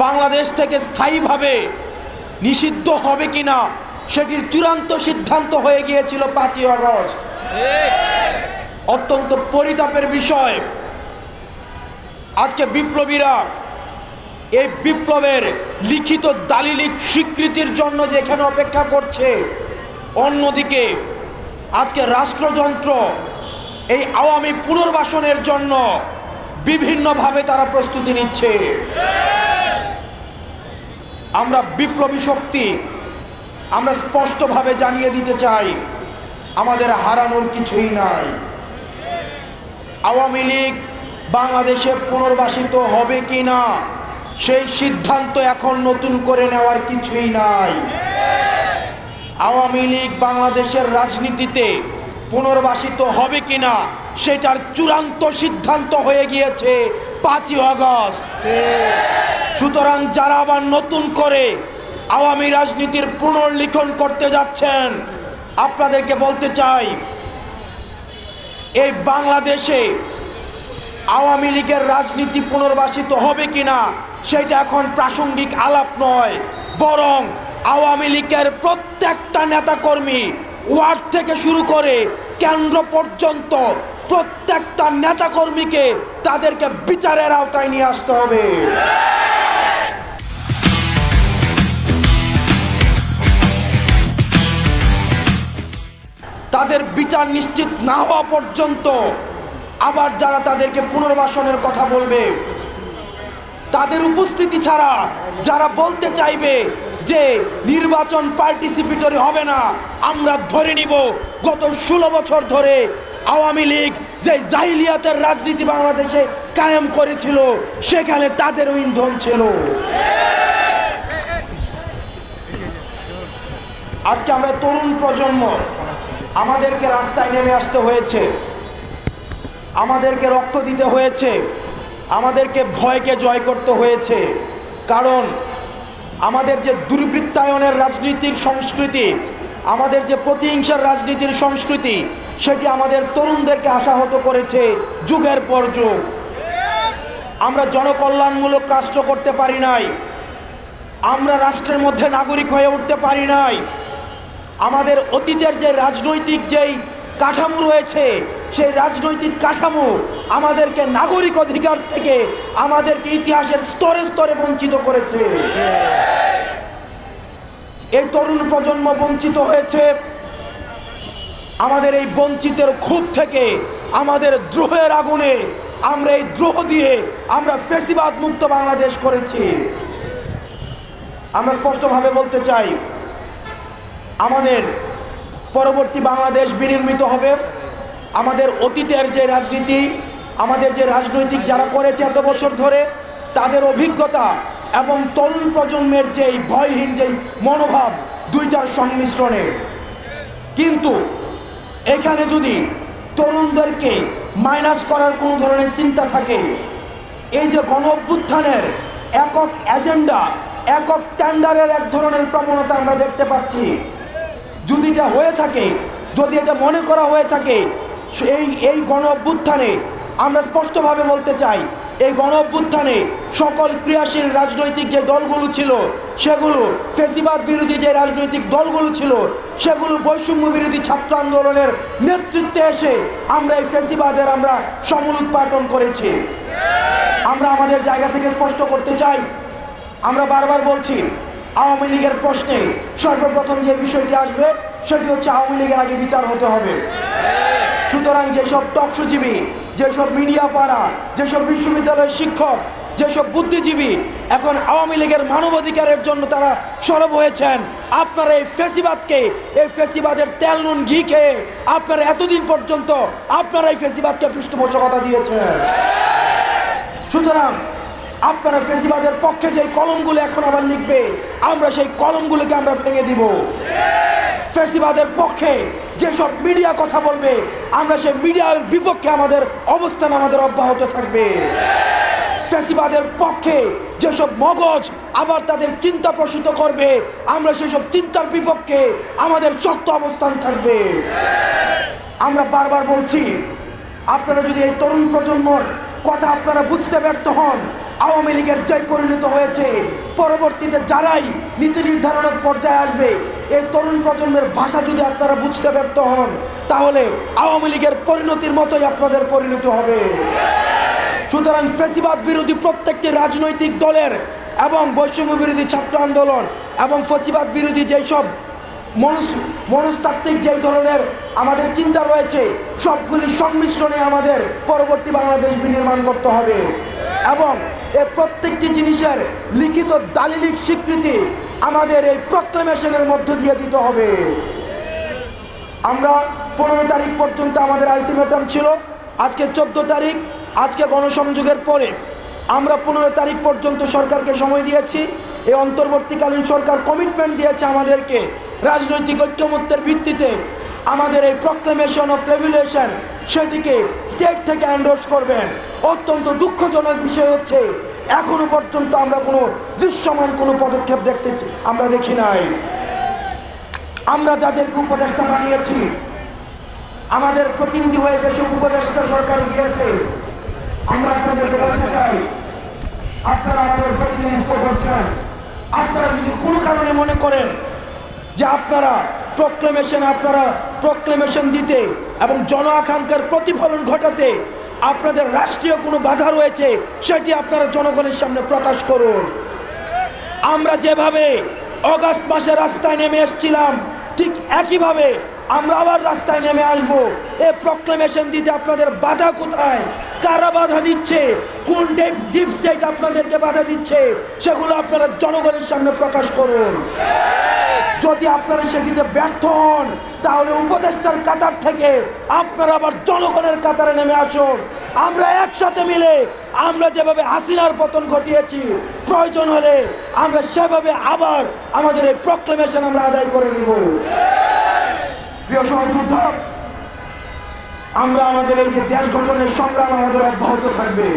বাংলাদেশ থেকে স্থায়ীভাবে নিষিদ্ধ হবে কিনা সেটির চূড়ান্ত সিদ্ধান্ত হয়ে গিয়েছিল 5ই আগস্ট। অত্যন্ত পরিতাপের বিষয়, আজকে বিপ্লবীরা এই বিপ্লবের লিখিত দালিলিক স্বীকৃতির জন্য যেখানে অপেক্ষা করছে, অন্যদিকে আজকে রাষ্ট্রযন্ত্র এই আওয়ামী পুনর্বাসনের জন্য বিভিন্নভাবে তারা প্রস্তুতি নিচ্ছে। আমরা বিপ্লবী শক্তি আমরা স্পষ্টভাবে জানিয়ে দিতে চাই, আমাদের হারানোর কিছুই নাই। আওয়ামী লীগ বাংলাদেশে পুনর্বাসিত হবে কিনা সেই সিদ্ধান্ত এখন নতুন করে নেওয়ার কিছুই নাই। আওয়ামী লীগ বাংলাদেশের রাজনীতিতে পুনর্বাসিত হবে কিনা সেটার চূড়ান্ত সিদ্ধান্ত হয়ে গিয়েছে 5ই আগস্ট। সুতরাং যারা আবার নতুন করে আওয়ামী রাজনীতির পুনর্লিখন করতে যাচ্ছেন, আপনাদেরকে বলতে চাই, এই বাংলাদেশে আওয়ামী লীগের রাজনীতি পুনর্বাসিত হবে কিনা সেটা এখন প্রাসঙ্গিক আলাপ নয়, বরং আওয়ামী লীগের প্রত্যেকটা নেতাকর্মী ওয়ার্ড থেকে শুরু করে কেন্দ্র পর্যন্ত প্রত্যেকটা নেতাকর্মীকে তাদেরকে বিচারের আওতায় নিয়ে আসতে হবে। তাদের বিচার নিশ্চিত না হওয়া পর্যন্ত আবার যারা তাদেরকে পুনর্বাসনের কথা বলবে, তাদের উপস্থিতি ছাড়া যারা বলতে চাইবে যে নির্বাচন পার্টিসিপেটরি হবে না, আমরা ধরে নিব গত 16 বছর ধরে আওয়ামী লীগ যে জাহিলিয়াতের রাজনীতি বাংলাদেশে কায়েম করেছিল সেখানে তাদেরও ইন্ধন ছিল। আজকে আমরা তরুণ প্রজন্ম, আমাদেরকে রাস্তায় নেমে আসতে হয়েছে, আমাদেরকে রক্ত দিতে হয়েছে, আমাদেরকে ভয়কে জয় করতে হয়েছে। কারণ আমাদের যে দুর্বৃত্তায়নের রাজনীতির সংস্কৃতি, আমাদের যে প্রতিহিংসার রাজনীতির সংস্কৃতি, সেটি আমাদের তরুণদেরকে আশাহত করেছে যুগের পর যুগ। আমরা জনকল্যাণমূলক রাষ্ট্র করতে পারি নাই, আমরা রাষ্ট্রের মধ্যে নাগরিক হয়ে উঠতে পারি নাই। আমাদের অতীতের যে রাজনৈতিক যেই কাঠামো রয়েছে, সেই রাজনৈতিক কাঠামো আমাদেরকে নাগরিক অধিকার থেকে আমাদেরকে ইতিহাসের স্তরে স্তরে বঞ্চিত করেছে। এই তরুণ প্রজন্ম বঞ্চিত হয়েছে। আমাদের এই বঞ্চিতের ক্ষোভ থেকে, আমাদের দ্রোহের আগুনে, আমরা এই দ্রোহ দিয়ে আমরা ফ্যাসিবাদ মুক্ত বাংলাদেশ করেছি। আমরা স্পষ্টভাবে বলতে চাই, আমাদের পরবর্তী বাংলাদেশ বিনির্মিত হবে আমাদের অতীতের যে রাজনীতি, আমাদের যে রাজনৈতিক যারা করেছে এত বছর ধরে, তাদের অভিজ্ঞতা এবং তরুণ প্রজন্মের যেই ভয়হীন যেই মনোভাব, দুইটার সংমিশ্রণে। কিন্তু এখানে যদি তরুণদেরকে মাইনাস করার কোনো ধরনের চিন্তা থাকে, এই যে গণ অভ্যুত্থানের একক এজেন্ডা, একক টেন্ডারের এক ধরনের প্রবণতা আমরা দেখতে পাচ্ছি, যদি এটা হয়ে থাকে, যদি এটা মনে করা হয়ে থাকে, এই গণ অভ্যুত্থানে আমরা স্পষ্টভাবে বলতে চাই, এই গণ অভ্যুত্থানে সকল ক্রিয়াশীল রাজনৈতিক যে দলগুলো ছিল, সেগুলো ফ্যাসিবাদ বিরোধী যে রাজনৈতিক দলগুলো ছিল, সেগুলো বৈষম্য বিরোধী ছাত্র আন্দোলনের নেতৃত্বে এসে আমরা এই ফ্যাসিবাদের আমরা সমূল উৎপাটন করেছি। আমরা আমাদের জায়গা থেকে স্পষ্ট করতে চাই, আমরা বারবার বলছি, আওয়ামী লীগের প্রশ্নে সর্বপ্রথম যে বিষয়টি আসবে সেটি হচ্ছে আওয়ামী লীগের আগে বিচার হতে হবে। সুতরাং যেসব টকশোজীবী, যেসব মিডিয়া পাড়া, যেসব বিশ্ববিদ্যালয়ের শিক্ষক, যেসব বুদ্ধিজীবী এখন আওয়ামী লীগের মানবাধিকারের জন্য তারা সরব হয়েছেন, আপনারা এই ফ্যাসিবাদকে, এই ফ্যাসিবাদের তেল নুন ঘি খেয়ে আপনারা এতদিন পর্যন্ত আপনারা এই ফ্যাসিবাদকে পৃষ্ঠপোষকতা দিয়েছেন। সুতরাং আপনারা ফ্যাসিবাদের পক্ষে যে কলমগুলো এখন আবার লিখবে, আমরা সেই কলমগুলোকে আমরা ভেঙে দিব। ফ্যাসিবাদের পক্ষে যেসব মিডিয়া কথা বলবে, আমরা সেই মিডিয়ার বিপক্ষে আমাদের অবস্থান আমাদের অব্যাহত থাকবে। ফ্যাসিবাদের পক্ষে যেসব মগজ আবার তাদের চিন্তা প্রসূত করবে, আমরা সেসব চিন্তার বিপক্ষে আমাদের শক্ত অবস্থান থাকবে। আমরা বারবার বলছি, আপনারা যদি এই তরুণ প্রজন্মর কথা আপনারা বুঝতে ব্যর্থ হন, আওয়ামী লীগের জয় পরিণত হয়েছে, পরবর্তীতে যারাই নীতি নির্ধারণের পর্যায়ে আসবে, এই তরুণ প্রজন্মের ভাষা যদি আপনারা বুঝতে ব্যর্থ হন, তাহলে আওয়ামী লীগের পরিণতির মতোই আপনাদের পরিণতি হবে। সুতরাং ফ্যাসিবাদ বিরোধী প্রত্যেকটি রাজনৈতিক দলের এবং বৈষম্য বিরোধী ছাত্র আন্দোলন এবং ফ্যাসিবাদ বিরোধী যেই সব মনস্তাত্ত্বিক যেই ধরনের আমাদের চিন্তা রয়েছে, সবগুলির সংমিশ্রণে আমাদের পরবর্তী বাংলাদেশ বিনির্মাণ করতে হবে এবং এই প্রত্যেকটি জিনিসের লিখিত দালিলিক স্বীকৃতি আমাদের এই প্রক্লেমেশনের মধ্য দিয়ে দিতে হবে। আমরা 15 তারিখ পর্যন্ত আমাদের আলটিমেটাম ছিল, আজকে 14 তারিখ, আজকে গণসংযোগের পরে আমরা 15 তারিখ পর্যন্ত সরকারকে সময় দিয়েছি। এই অন্তর্বর্তীকালীন সরকার কমিটমেন্ট দিয়েছে আমাদেরকে রাজনৈতিক ঐক্যমত্যের ভিত্তিতে আমাদের এই প্রক্লেমেশন অফ রেগুলেশন সেটিকে স্টেট থেকে এন্ডোর্স করবেন। অত্যন্ত দুঃখজনক বিষয় হচ্ছে এখনো পর্যন্ত আমরা কোনো দৃশ্যমান কোনো পদক্ষেপ আমরা দেখি নাই। আমরা যাদেরকে উপদেষ্টা বানিয়েছি, আমাদের প্রতিনিধি হয়ে যেসব উপদেষ্টা সরকারে গিয়েছে, আমরা আপনাদেরকে বলতে চাই, আপনারা আমাদের প্রতিনিধিত্ব করছেন। আপনারা যদি কোনো কারণে মনে করেন যে আপনারা প্রক্লেমেশন দিতে এবং জন আকাঙ্ক্ষার প্রতিফলন ঘটাতে আপনাদের রাষ্ট্রীয় কোনো বাধা রয়েছে, সেটি আপনারা জনগণের সামনে প্রকাশ করুন। আমরা যেভাবে অগাস্ট মাসে রাস্তায় নেমে এসেছিলাম, ঠিক একইভাবে আমরা আবার রাস্তায় নেমে আসবো। এই প্রক্লেমেশন দিতে আপনাদের বাধা কোথায়, কারা বাধা দিচ্ছে, কোন ডিপ স্টেট আপনাদেরকে বাধা দিচ্ছে, সেগুলো আপনারা জনগণের সামনে প্রকাশ করুন। যদি আপনারা সেটিতে ব্যর্থ হন, তাহলে উপদেষ্টার কাতার থেকে আপনারা আবার জনগণের কাতারে নেমে আসুন। আমরা একসাথে মিলে আমরা যেভাবে হাসিনার পতন ঘটিয়েছি, প্রয়োজন হলে আমরা সেভাবে আবার আমাদের এই প্রক্লেমেশন আমরা আদায় করে নিব। প্রিয় সহযোদ্ধা, আমরা আমাদের এই যে দেশ গঠনের সংগ্রাম আমাদের অব্যাহত থাকবে।